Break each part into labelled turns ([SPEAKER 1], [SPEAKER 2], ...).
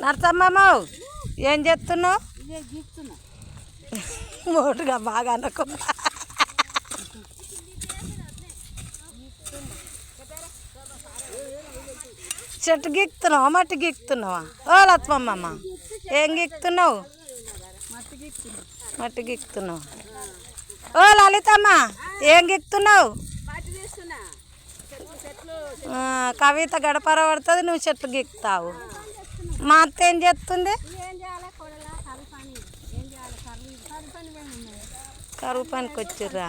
[SPEAKER 1] నరసమ్మమ్మ ఏం చేస్తున్నావు? మోటుగా బాగా అనుకో. చెట్టు గీక్తున్నావా మట్టి గీక్తున్నావా? ఓ లక్ష్మమ్మ ఏం గీక్తున్నావు? మట్టి గీక్తున్నావు. ఓ లలితమ్మ ఏం గీక్తున్నావు? కవిత గడపర పడుతుంది, నువ్వు చెట్లు గీక్తావు. మా అత్త ఏం చేస్తుంది? కరువు పనికి వచ్చిర్రా?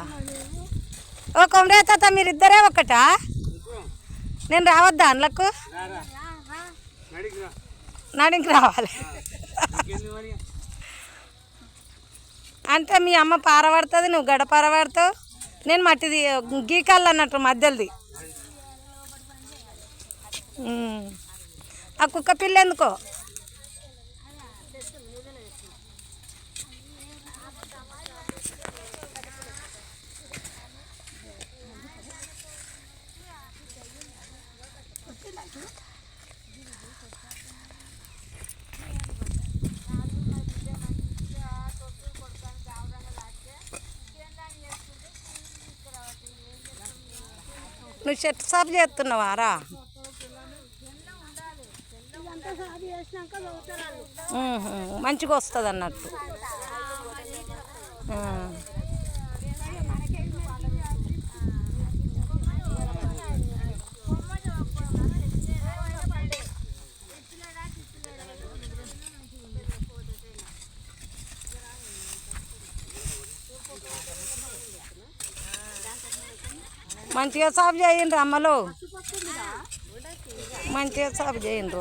[SPEAKER 1] ఓ కొమరే తాత మీరిద్దరే ఒకటా? నేను రావద్దా అందులకు? నడికి రావాలి అంటే మీ అమ్మ పారబడుతుంది, నువ్వు గడపార పడతావు, నేను మట్టిది గీకాలి అన్నట్టు మధ్యలోది. ఆ కుక్క పిల్ల ఎందుకో? నువ్వు చెట్టు సాపు చేస్తున్నావా రా? మంచిగా వస్తుంది అన్నట్టు. మంచిగా సాగు చేయండి అమ్మలు, మంచిగా సాగు చేయండి.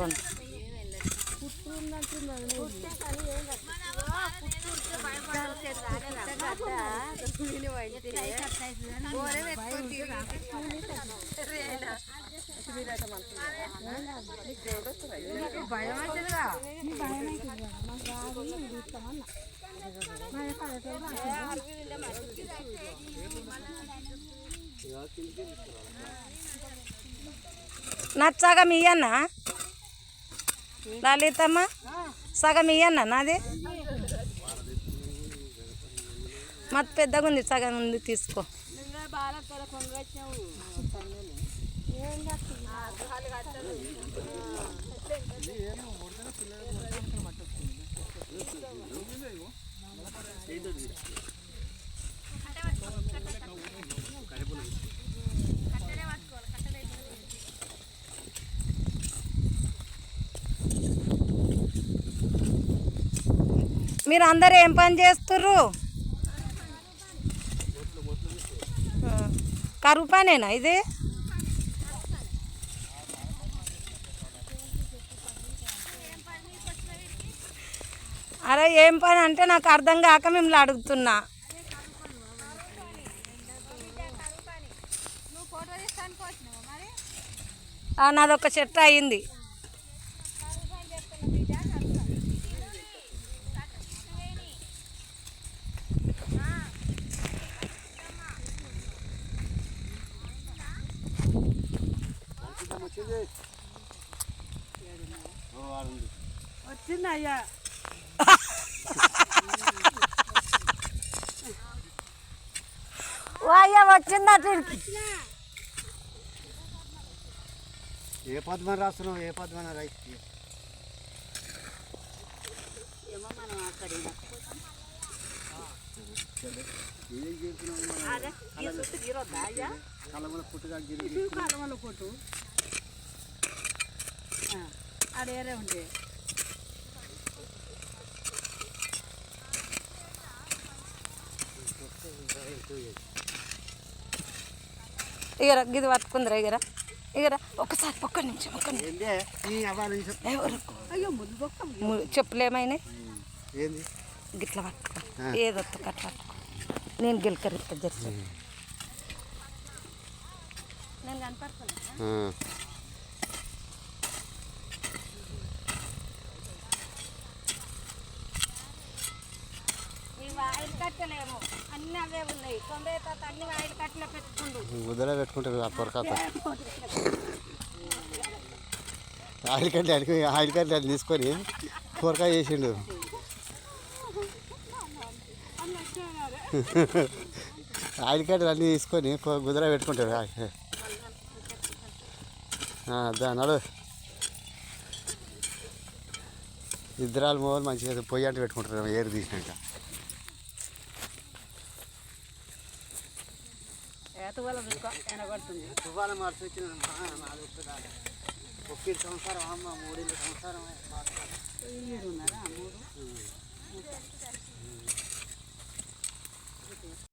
[SPEAKER 1] నాకు సగం ఇయ్యన్నా లలితమ్మ, సగం ఇయ్యన్నా నాది. మత్తు పెద్దగా ఉంది, సగం ఉంది తీసుకో. మీరు అందరు ఏం పని చేస్తుర్రు? కరువు పనేనా ఇది? అరే ఏం పని అంటే నాకు అర్థం కాక మిమ్మల్ని అడుగుతున్నా. నాదొక చెట్టు అయింది.
[SPEAKER 2] వచ్చింది అయ్యా.
[SPEAKER 1] అయ్యా వచ్చిందా?
[SPEAKER 3] ఏ పద్మని రాస్తున్నావు? ఏ పద్మన రైతు
[SPEAKER 2] కొట్టు ఆడేరే ఉండే
[SPEAKER 1] ఇగరా గిది పట్టుకుందిరా. ఇగరా ఇగరా ఒక్కసారి ఒక్క నిమిషం చెప్పులేమైనా గిట్లా పట్టుకో, ఏదొత్త కట్ట పట్టుకో. నేను గిలకరిస్తా జర్సి. నేను కనపడుతున్నా వాయిల్ కట్టలేము, అన్నీ అవే ఉన్నాయి. తొంభై తాత అన్ని వాయిల్ కట్టలే పెట్టుకుంటూ
[SPEAKER 3] ముద్దలే పెట్టుకుంటారు. ఆయిల్ కడ్డీ అది తీసుకొని కూరకాయ చేసిండు. ఆయిల్ కడ్డీలు అన్నీ తీసుకొని గుదిర పెట్టుకుంటాడు. దాని ఇద్దరాలు మొదలు మంచిగా పొయ్యి అంటే పెట్టుకుంటారు ఏరు తీసినాక. తువ్వాల మార్చి వచ్చిన ఒక్కిడి సంవత్సరం అమ్మ 3 సంవత్సరం